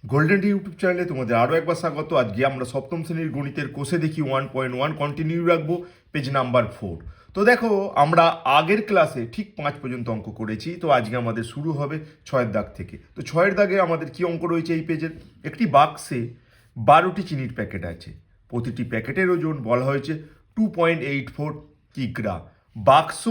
Golden day YouTube চ্যানেলে তোমাদের আরও একবার স্বাগত। আজকে আমরা সপ্তম শ্রেণীর গণিতের কোষে দেখি 1.1 কন্টিনিউ রাখবো, পেজ নাম্বার 4। তো দেখো, আমরা আগের ক্লাসে ঠিক 5 পর্যন্ত অঙ্ক করেছি। তো আজকে আমাদের শুরু হবে 6-এর দাগ থেকে। তো 6-এর দাগে আমাদের কি অঙ্ক রয়েছে এই পেজের? একটি বাক্সে 12টি চিনির প্যাকেট আছে। প্রতিটি প্যাকেটের ওজন বলা হয়েছে 2.84 কিগ্রা। বাক্স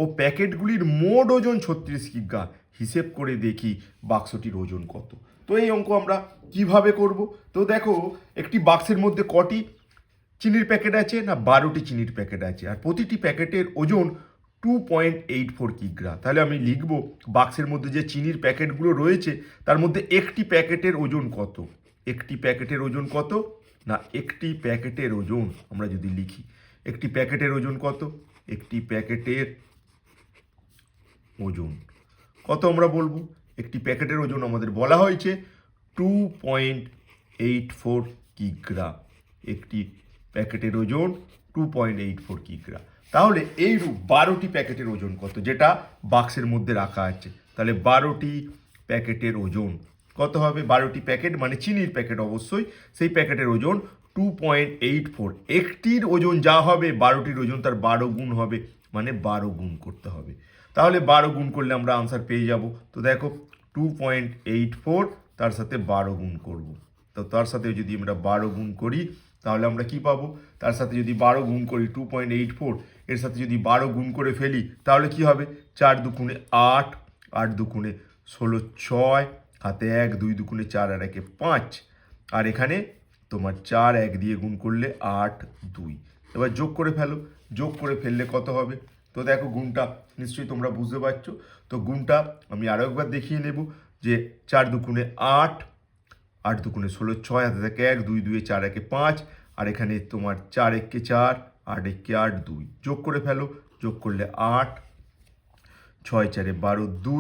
ও প্যাকেটগুলির মোট ওজন 36 কিগ্রা। হিসেব করে দেখি বাক্সটির ওজন কত। তো এই অঙ্ক আমরা কিভাবে করব? তো দেখো, একটি বাক্সের মধ্যে কটি চিনির প্যাকেট আছে? না, 12টি চিনির প্যাকেট আছে, আর প্রতিটি প্যাকেটের ওজন 2.84 কিগ্রা। তাহলে আমি লিখব বাক্সের মধ্যে যে চিনির প্যাকেটগুলো রয়েছে তার মধ্যে একটি প্যাকেটের ওজন কত। একটি প্যাকেটের ওজন কত? না, একটি প্যাকেটের ওজন আমরা যদি লিখি, একটি প্যাকেটের ওজন কত? একটি প্যাকেটের ওজন কত আমরা বলবো? একটি প্যাকেটের ওজন আমাদের বলা হয়েছে 2.84 কিগ্রা। একটি প্যাকেটের ওজন 2.84 কিগ্রা। তাহলে এইরূপ 12টি প্যাকেটের ওজন কত, যেটা বাক্সের মধ্যে রাখা আছে? তাহলে 12টি প্যাকেটের ওজন কত হবে? 12টি প্যাকেট মানে চিনির প্যাকেট অবশ্যই, সেই প্যাকেটের ওজন 2.84। একটির ওজন যা হবে 12টির ওজন তার 12 গুণ হবে, মানে 12 গুণ করতে হবে। তাহলে 12 গুণ করলে আমরা আনসার পেয়ে যাব। তো দেখো, 2.84 তার সাথে 12 গুণ করব। তো তার সাথে যদি আমরা 12 গুণ করি তাহলে আমরা কি পাবো? তার সাথে যদি 12 গুণ করি 2.84, এর সাথে যদি 12 গুণ করে ফেলি তাহলে কি হবে? 4 দুগুণে 8, 8 দুগুণে 16, 6, হাতে 1, 2 দুগুণে 4 আর 1 5, আর এখানে তোমার 4 1 দিয়ে গুণ করলে 8 2। এবার যোগ করে ফেলো, যোগ করে ফেললে কত হবে? তো দেখো, গুণটা নিশ্চয়ই তোমরা বুঝতে পারছো। তো গুণটা আমি আরও একবার দেখিয়ে নেব যে 4 দুগুণে 8, 8 দুগুণে 16, 6, হাতে থাকে 1, 2 2 4 1 5, আর এখানে তোমার 4 1 4, 8 1 8 2। যোগ করে ফেলো, যোগ করলে 8, 6 4 12 2,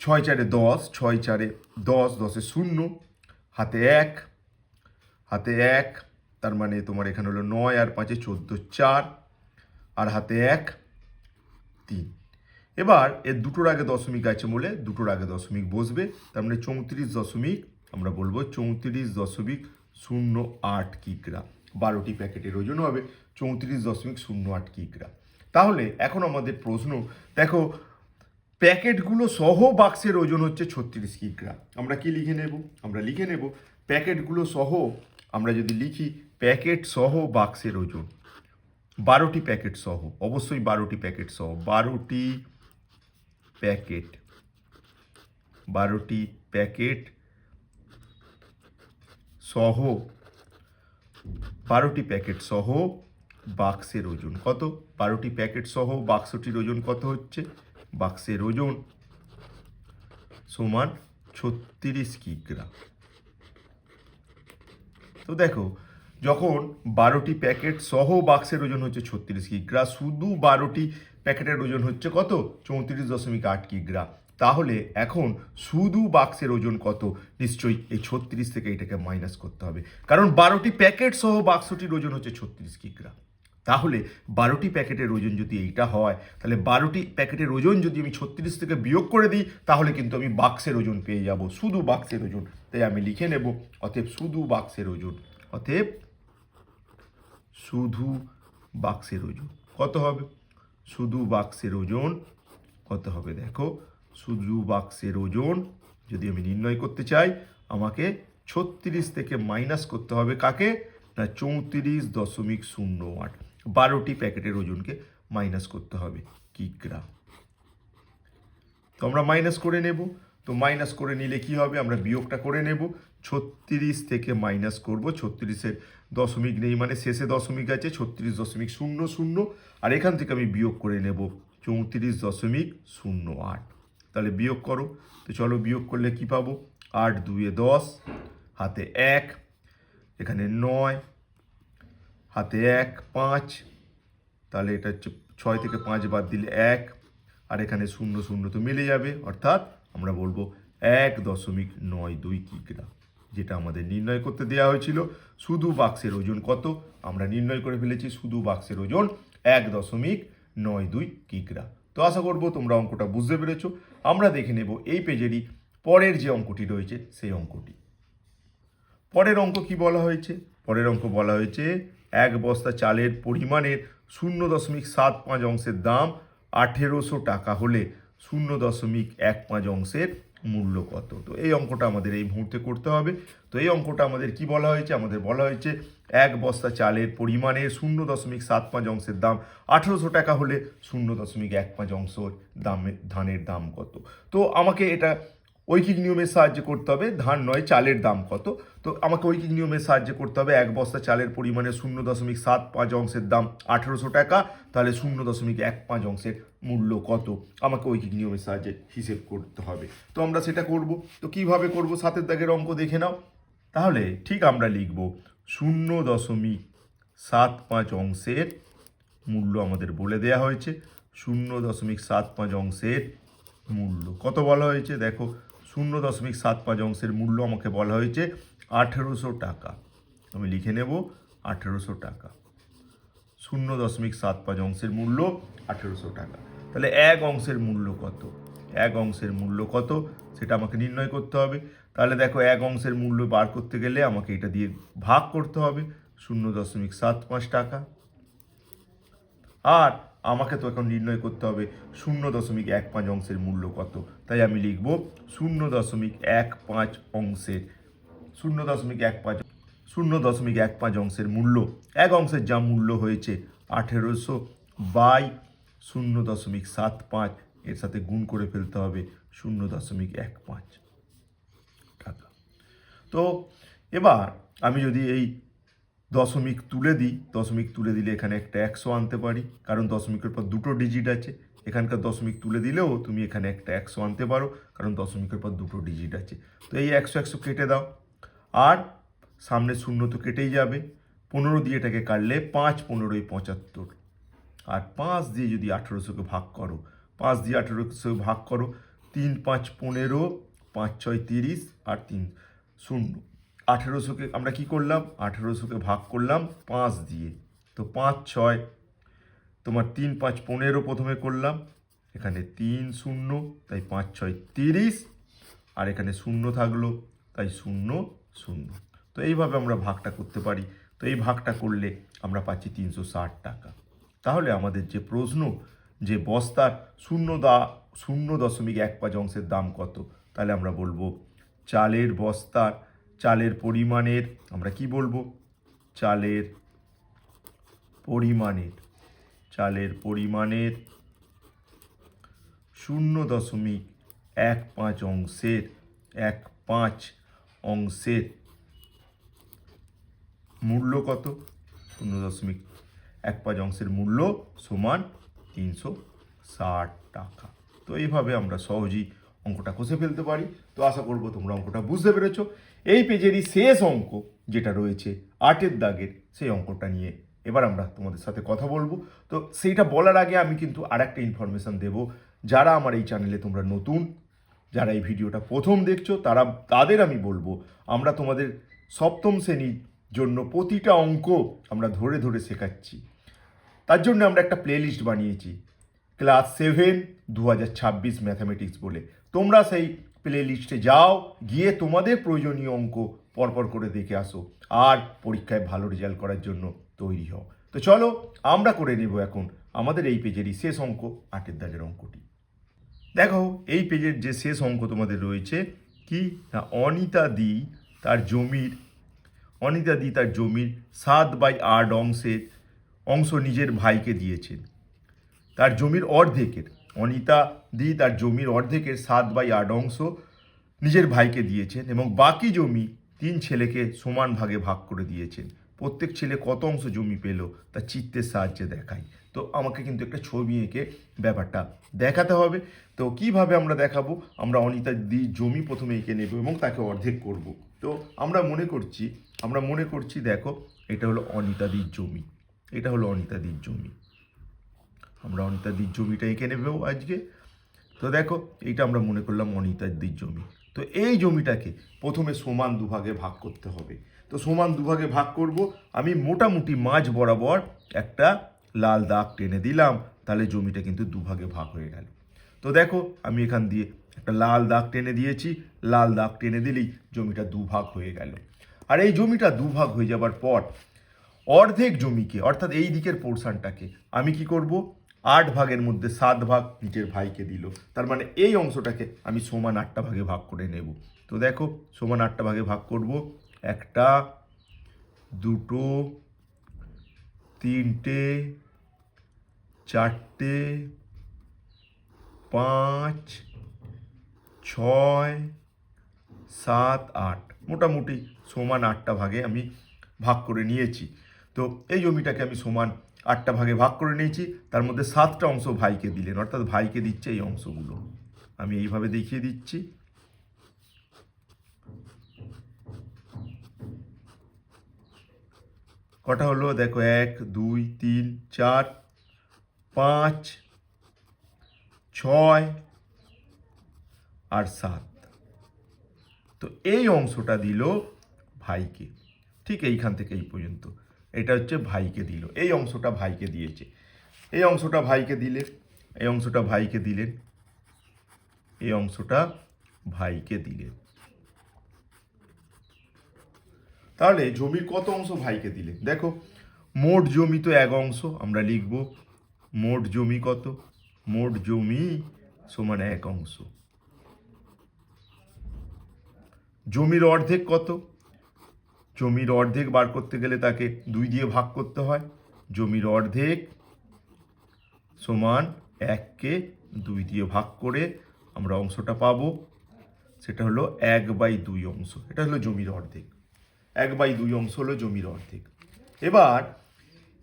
6 4 10, 6 4 10, 10 0, হাতে 1, হাতে 1, তার মানে তোমার এখানে হলো 9 আর 5 14, 4, আর হাতে 1 3। এবার এর দুটোর আগে দশমিক আছে বলে দুটোর আগে দশমিক বসবে, তার মানে 34 দশমিক, আমরা বলবো 34.08 কিগ্রা। 12টি প্যাকেটের ওজন হবে 34.08 কিগ্রা। তাহলে এখন আমাদের প্রশ্ন, দেখো, প্যাকেটগুলো সহ বাক্সের ওজন হচ্ছে 36 কিগ্রা। আমরা কি লিখে নেব? আমরা লিখে নেব প্যাকেটগুলো সহ, আমরা যদি লিখি প্যাকেট সহ বাক্সের ওজন, 12টি প্যাকেট সহ, অবশ্যই 12টি প্যাকেট সহ, 12টি প্যাকেট, 12টি প্যাকেট সহ, 12টি প্যাকেট সহ বাক্সের ওজন কত? 12টি প্যাকেট সহ বাক্সটির ওজন কত হচ্ছে? বাক্সের ওজন সমান 36 কিগ্রা। তো দেখো, যখন 12টি প্যাকেট সহ বাক্সের ওজন হচ্ছে 36 কিগ্রা, শুধু 12টি প্যাকেটের ওজন হচ্ছে কত? 34.8 কিগ্রা। তাহলে এখন শুধু বাক্সের ওজন কত? নিশ্চয়ই এই 36 থেকে এটাকে মাইনাস করতে হবে, কারণ 12টি প্যাকেট সহ বাক্সটির ওজন হচ্ছে 36 কিগ্রা। তাহলে 12টি প্যাকেটের ওজন যদি এইটা হয়, তাহলে 12টি প্যাকেটের ওজন যদি আমি 36 থেকে বিয়োগ করে দিই তাহলে কিন্তু আমি বাক্সের ওজন পেয়ে যাব, শুধু বাক্সের ওজন। তাই আমি লিখে নেব অতএব শুধু বাক্সের ওজন, অতএব শুধু বাক্সের ওজন কত হবে? শুধু বাক্সের ওজন কত হবে? দেখো, শুধু বাক্সের ওজন যদি আমি নির্ণয় করতে চাই, আমাকে 36 থেকে মাইনাস করতে হবে কাকে? না, 34.08। 12টি প্যাকেটের ওজনকে মাইনাস করতে হবে কিগ্রা। তো আমরা মাইনাস করে নেব। তো মাইনাস করে নিলে কি হবে? আমরা বিয়োগটা করে নেব। 36 থেকে মাইনাস করব, 36-এর দশমিক নেই মানে শেষে দশমিক আছে, 36.00, আর এখান থেকে আমি বিয়োগ করে নেব 34.08। তাহলে বিয়োগ করো। তো চলো, বিয়োগ করলে কি পাবো? 8 2 10, হাতে 1, এখানে 9, হাতে 1 5, তাহলে এটা হচ্ছে 6 থেকে 5 বাদ দিলে 1, আর এখানে 0 তো মিলে যাবে, অর্থাৎ আমরা বলবো 1.92 কিগ্রা, যেটা আমাদের নির্ণয় করতে দেওয়া হয়েছিল। শুধু বাক্সের ওজন কত? আমরা নির্ণয় করে ফেলেছি, শুধু বাক্সের ওজন 1.92 কিগ্রা। তো আশা করবো তোমরা অঙ্কটা বুঝতে পেরেছো। আমরা দেখে নেব এই পেজেরই পরের যে অঙ্কটি রয়েছে সেই অঙ্কটি। পরের অঙ্ক কি বলা হয়েছে? পরের অঙ্ক বলা হয়েছে 1 বস্তা চালের পরিমাণের 0.75 অংশের দাম 1800 টাকা হলে 0.15 অংশের মূল্য কত। তো এই অঙ্কটা আমাদের এই মুহূর্তে করতে হবে। তো এই অঙ্কটা আমাদের কি বলা হয়েছে? আমাদের বলা হয়েছে 1 বস্তা চালের পরিমাণের 0.75 অংশের দাম 1800 টাকা হলে 0.15 অংশ ধানের দাম কত। তো আমাকে এটা ঐকিক নিয়মের সাহায্যে করতে হবে, ধান নয় চালের দাম কত। তো আমাকে ঐকিক নিয়মের সাহায্যে করতে হবে 1 বস্তা চালের পরিমাণে 0.75 অংশের দাম 1800 টাকা, তাহলে 0.15 অংশের মূল্য কত আমাকে ঐকিক নিয়মের সাহায্যে হিসেব করতে হবে। তো আমরা সেটা করব। তো কিভাবে করব? 7 দাগের অঙ্ক দেখে নাও। তাহলে ঠিক আমরা লিখব 0.75 অংশের মূল্য আমাদের বলে দেয়া হয়েছে। 0.75 অংশের মূল্য কত বলা হয়েছে? দেখো 0.75 অংশের মূল্য আমাকে বলা হয়েছে 1800 টাকা। আমি লিখে নেব 1800 টাকা। 0.75 অংশের মূল্য 1800 টাকা। তাহলে 1 অংশের মূল্য কত? 1 অংশের মূল্য কত সেটা আমাকে নির্ণয় করতে হবে। তাহলে দেখো 1 অংশের মূল্য বার করতে গেলে আমাকে এটা দিয়ে ভাগ করতে হবে 0.75 টাকা। আর আমাকে তো এখন নির্ণয় করতে হবে 0.15 অংশের মূল্য কত। তাই আমি লিখব 0.15 অংশের 0.15 অংশের মূল্য 1 অংশের যা মূল্য হয়েছে 1800 বাই 0.75 এর সাথে গুণ করে ফেলতে হবে 0.15 টাকা। তো এবার আমি যদি এই দশমিক তুলে দিলে এখানে একটা 100 আনতে পারি, কারণ দশমিকের পর দুটো ডিজিট আছে। এখানকার দশমিক তুলে দিলেও তুমি এখানে একটা 100 আনতে পারো, কারণ দশমিকের পর দুটো ডিজিট আছে। তো এই 100 কেটে দাও, আর সামনে শূন্য তো কেটেই যাবে। 15 দিয়ে এটাকে কাটলে 5 15 75, আর 5 দিয়ে যদি 1800কে ভাগ করো, 5 দিয়ে 1800 ভাগ করো, 3 5 15, 5 6 30, আর 3 0। 1800কে আমরা কি করলাম? 1800কে ভাগ করলাম 5 দিয়ে। তো 5 6 তোমার 3 5 15 প্রথমে করলাম, এখানে 3 0, তাই 5 6 30, আর এখানে 0 থাকলো, তাই 0 0। তো এইভাবে আমরা ভাগটা করতে পারি। তো এই ভাগটা করলে আমরা পাচ্ছি 360 টাকা। তাহলে আমাদের যে প্রশ্ন, যে বস্তার 0.15 অংশের দাম কত, তাহলে আমরা বলবো চালের পরিমাণের, আমরা কি বলবো? চালের পরিমাণের 0.15 অংশের মূল্য কত? 0.15 অংশের মূল্য সমান 360 টাকা। তো এইভাবে আমরা সহজেই অঙ্কটা কষে ফেলতে পারি। তো আশা করবো তোমরা অঙ্কটা বুঝতে পেরেছো। এই পেজেরই শেষ অঙ্ক যেটা রয়েছে 8 দাগের, সেই অঙ্কটা নিয়ে এবার আমরা তোমাদের সাথে কথা বলবো। তো সেইটা বলার আগে আমি কিন্তু আর একটা ইনফরমেশান দেবো। যারা আমার এই চ্যানেলে তোমরা নতুন, যারা এই ভিডিওটা প্রথম দেখছো, তাদের আমি বলবো, আমরা তোমাদের সপ্তম শ্রেণীর জন্য প্রতিটা অঙ্ক আমরা ধরে ধরে শেখাচ্ছি। তার জন্য আমরা একটা প্লেলিস্ট বানিয়েছি, ক্লাস 7 2026 ম্যাথামেটিক্স বলে। তোমরা সেই প্লেলিস্টে যাও, গিয়ে তোমাদের প্রয়োজনীয় অঙ্ক পরপর করে দেখে আসো, আর পরীক্ষায় ভালো রেজাল্ট করার জন্য তৈরি হও। তো চলো আমরা করে নেব এখন আমাদের এই পেজেরই শেষ অঙ্ক, 8 দাগের অঙ্কটি। দেখো এই পেজের যে শেষ অঙ্ক তোমাদের রয়েছে কি না, অনিতা দি তার জমির 7/8 অংশ নিজের ভাইকে দিয়েছেন। তার জমির অর্ধেকের, অনিতা দি তার জমির অর্ধেকের 7/8 অংশ নিজের ভাইকে দিয়েছেন এবং বাকি জমি 3 ছেলেকে সমান ভাগে ভাগ করে দিয়েছেন। প্রত্যেক ছেলে কত অংশ জমি পেল তা চিত্রের সাহায্যে দেখাই। তো আমাকে কিন্তু একটা ছবি এঁকে ব্যাপারটা দেখাতে হবে। তো কিভাবে আমরা দেখাবো? আমরা অনিতা দি জমি প্রথমে এঁকে নেব এবং তাকে অর্ধেক করব। তো আমরা মনে করছি দেখো এটা হলো অনিতা দির জমি, আমরা অনিতা দির জমিটা এঁকে নেব আজকে। তো দেখো এইটা আমরা মনে করলাম অনিতা দির জমি। তো এই জমিটাকে প্রথমে সমান দুভাগে ভাগ করতে হবে। তো সমান দুভাগে ভাগ করব, আমি মোটামুটি মাঝ বরাবর একটা লাল দাগ টেনে দিলাম, তাহলে জমিটা কিন্তু দুভাগে ভাগ হয়ে গেল। তো দেখো আমি এখান দিয়ে একটা লাল দাগ টেনে দিয়েছি, লাল দাগ টেনে দিলেই জমিটা দুভাগ হয়ে গেল। আর এই জমিটা দুভাগ হয়ে যাবার পর অর্ধেক জমিকে, অর্থাৎ এই দিকের পোর্শনটাকে আমি কি করব, 8 ভাগের মধ্যে 7 ভাগ নিজের ভাইকে দিল। তার মানে এই অংশটাকে আমি সমান 8টা ভাগে ভাগ করে নেব। তো দেখো সমান 8টা ভাগে ভাগ করব, 1টা 2টো 3টে 4টে 5 6 7 8, মোটামুটি সমান 8টা ভাগে আমি ভাগ করে নিয়েছি। তো এই জমিটাকে আমি সমান 8টা ভাগে ভাগ করে নিয়েছি, তার মধ্যে 7টা অংশ ভাইকে দিলেন, অর্থাৎ ভাইকে দিচ্ছে এই অংশগুলো। আমি এইভাবে দেখিয়ে দিচ্ছি। কটা হলো দেখো, 1 2 3 4 5 6 আর 7। তো এই অংশটা দিল ভাইকে, ঠিক এইখান থেকে এই পর্যন্ত এটা হচ্ছে ভাইকে দিল, এই অংশটা ভাইকে দিয়েছে, এই অংশটা ভাইকে দিলেন, এই অংশটা ভাইকে দিলেন, এই অংশটা ভাইকে দিলেন। তাহলে জমির কত অংশ ভাইকে দিলেন? দেখো মোট জমি তো 1 অংশ, আমরা লিখব মোট জমি কত, মোট জমি সমান 1 অংশ। জমির অর্ধেক কত? জমির অর্ধেক বার করতে গেলে তাকে 2 দিয়ে ভাগ করতে হয়। জমির অর্ধেক সমান 1কে 2 দিয়ে ভাগ করে আমরা অংশটা পাবো, সেটা হলো 1/2 অংশ। এটা হলো জমির অর্ধেক, 1/2 অংশ হলো জমির অর্ধেক। এবার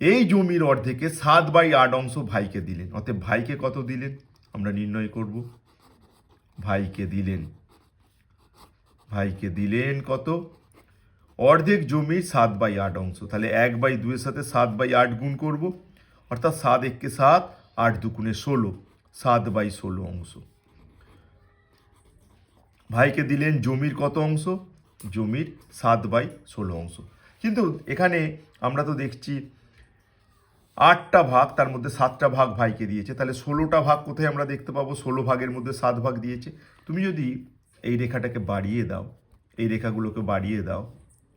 এই জমির অর্ধেকে 7/8 অংশ ভাইকে দিলেন, অতএব ভাইকে কত দিলেন আমরা নির্ণয় করব। ভাইকে দিলেন, ভাইকে দিলেন কত, অর্ধেক জমির 7/8 অংশ। তাহলে 1/2 এর সাথে 7/8 গুণ করব, অর্থাৎ 7 1 7, 8 2 16, 7/16 অংশ। ভাইকে দিলেন জমির কত অংশ, জমির 7/16 অংশ। কিন্তু এখানে আমরা তো দেখছি 8টা ভাগ, তার মধ্যে 7টা ভাগ ভাইকে দিয়েছে, তাহলে 16টা ভাগ কোথায় আমরা দেখতে পাবো? 16 ভাগের মধ্যে 7 ভাগ দিয়েছে। তুমি যদি এই রেখাটাকে বাড়িয়ে দাও, এই রেখাগুলোকে বাড়িয়ে দাও,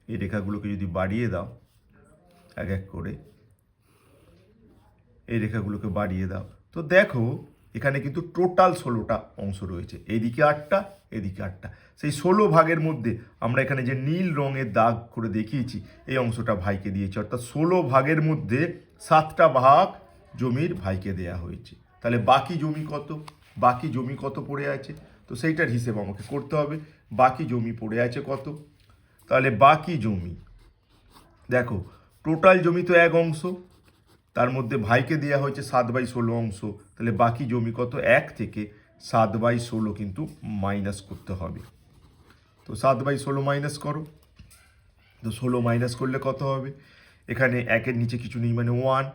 এই রেখাগুলোকে যদি বাড়িয়ে দাও এক এক করে, এই রেখাগুলোকে বাড়িয়ে দাও, তো দেখো এখানে কিন্তু টোটাল 16টা অংশ রয়েছে, এইদিকে 8টা, এদিকে 8টা। সেই 16 ভাগের মধ্যে আমরা এখানে যে নীল রঙের দাগ করে দেখিয়েছি, এই অংশটা ভাইকে দিয়েছে, অর্থাৎ 16 ভাগের মধ্যে 7টা ভাগ জমির ভাইকে দেয়া হয়েছে। তাহলে বাকি জমি কত, বাকি জমি কত পড়ে আছে? তো সেইটার হিসেব আমাকে করতে হবে। বাকি জমি পড়ে আছে কত? তাহলে বাকি জমি দেখো, টোটাল জমি তো 1 অংশ, তার মধ্যে ভাইকে দেওয়া হয়েছে 7/16 অংশ, তাহলে বাকি জমি কত? 1 থেকে 7/16 কিন্তু মাইনাস করতে হবে। তো 7/16 মাইনাস করো, তো 16 মাইনাস করলে কত হবে? এখানে 1-এর নিচে কিছু নেই মানে 1,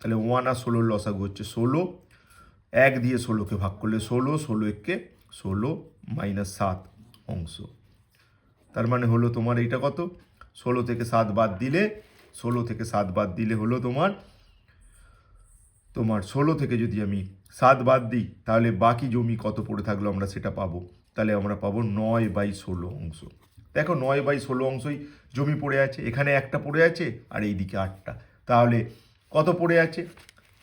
তাহলে 1 আর 16 লসাগু হচ্ছে 16, 1 দিয়ে 16কে ভাগ করলে 16, 16 1-কে 16 মাইনাস 7 অংশ। তার মানে হলো তোমার এইটা কত? 16 থেকে 7 বাদ দিলে, 16 থেকে 7 বাদ দিলে হলো তোমার 16 থেকে যদি আমি 7 বাদ দিই, তাহলে বাকি জমি কত পড়ে থাকলো আমরা সেটা পাবো। তাহলে আমরা পাবো 9/16 অংশ। দেখো 9/16 অংশই জমি পড়ে আছে, এখানে একটা পড়ে আছে আর এইদিকে 8টা, তাহলে কত পড়ে আছে?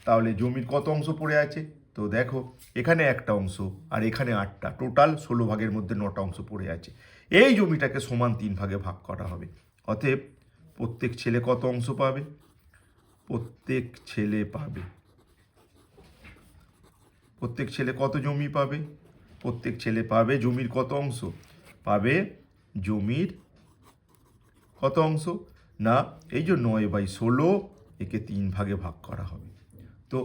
তাহলে জমির কত অংশ পড়ে আছে? তো দেখো এখানে একটা অংশ আর এখানে 8টা, টোটাল 16 ভাগের মধ্যে 9টা অংশ পড়ে আছে। এই জমিটাকে সমান 3 ভাগে ভাগ করা হবে। অতএব প্রত্যেক ছেলে কত অংশ পাবে? প্রত্যেক ছেলে পাবে, প্রত্যেক ছেলে কত জমি পাবে? প্রত্যেক ছেলে পাবে জমির কত অংশ? পাবে জমির কত অংশ না, এই যে 9/16, একে 3 ভাগে ভাগ করা হবে। তো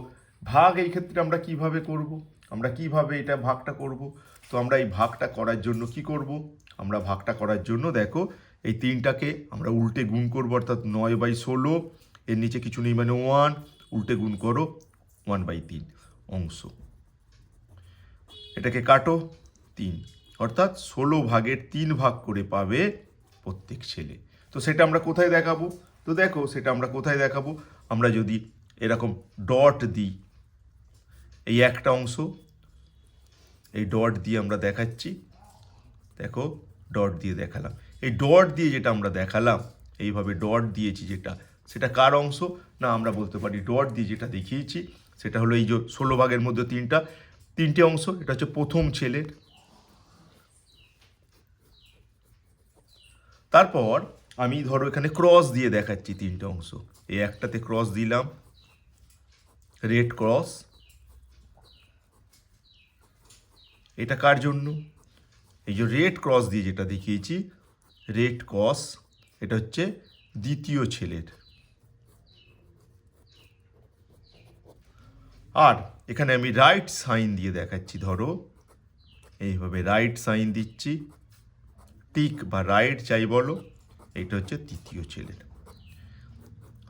ভাগ এই ক্ষেত্রে আমরা কিভাবে করব? আমরা কিভাবে এটা ভাগটা করব? তো আমরা এই ভাগটা করার জন্য কি করব? আমরা ভাগটা করার জন্য দেখো এই 3টাকে আমরা উল্টে গুণ করব, অর্থাৎ 9/16, এর নিচে কিছু নেই মানে 1, উল্টে গুণ করো 1/3 অংশ। এটাকে কাটো 3, অর্থাৎ 16 ভাগের 3 ভাগ করে পাবে প্রত্যেক ছেলে। তো সেটা আমরা কোথায় দেখাবো? তো দেখো সেটা আমরা কোথায় দেখাবো? আমরা যদি এরকম ডট দিই, এই একটা অংশ, এই ডট দিয়ে আমরা দেখাচ্ছি, দেখো ডট দিয়ে দেখালাম। এই ডট দিয়ে যেটা আমরা দেখালাম, এইভাবে ডট দিয়েছি যেটা, সেটা কার অংশ? না আমরা বলতে পারি ডট দিয়ে যেটা দেখিয়েছি সেটা হলো এই যে 16 ভাগের মধ্যে তিনটে অংশ, এটা হচ্ছে প্রথম ছেলের। তারপর আমি ধরো এখানে ক্রস দিয়ে দেখাচ্ছি তিনটে অংশ। এই একটাতে ক্রস দিলাম, রেড ক্রস। এটা কার জন্য? এই যে রেড ক্রস দিয়ে যেটা দেখিয়েছি, রেড ক্রস, এটা হচ্ছে দ্বিতীয় ছেলের। আর এখানে আমি রাইট সাইন দিয়ে দেখাচ্ছি, ধরো এইভাবে রাইট সাইন দিচ্ছি, টিক বা রাইট যাই বলো, এটা হচ্ছে তৃতীয় ছেলের।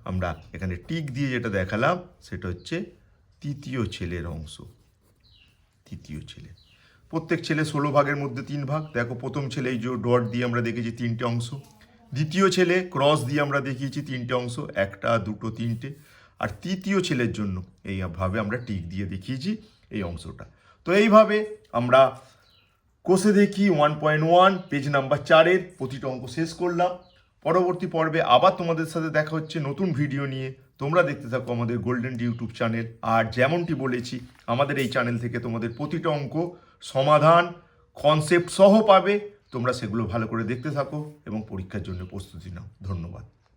আমরা এখানে টিক দিয়ে যেটা দেখালাম সেটা হচ্ছে তৃতীয় ছেলের অংশ, তৃতীয় ছেলে। প্রত্যেক ছেলে 16 ভাগের মধ্যে 3 ভাগ। দেখো প্রথম ছেলে এই যে ডট দিয়ে আমরা দেখেছি 3টে অংশ, দ্বিতীয় ছেলে ক্রস দিয়ে আমরা দেখিয়েছি 3টে অংশ, 1টা 2টো 3টে, আর তৃতীয় ছেলের জন্য এইভাবে আমরা টিক দিয়ে দেখিয়েছি এই অংশটা। তো এইভাবে আমরা কোষে দেখি 1.1 পেজ নাম্বার 4-এর প্রতিটা অঙ্ক শেষ করলাম। পরবর্তী পর্বে আবার তোমাদের সাথে দেখা হচ্ছে নতুন ভিডিও নিয়ে। তোমরা দেখতে থাকো আমাদের গোল্ডেন ইউটিউব চ্যানেল। আর যেমনটি বলেছি, আমাদের এই চ্যানেল থেকে তোমাদের প্রতিটা অঙ্ক সমাধান কনসেপ্ট সহ পাবে। তোমরা সেগুলো ভালো করে দেখতে থাকো এবং পরীক্ষার জন্য প্রস্তুতি নাও। ধন্যবাদ।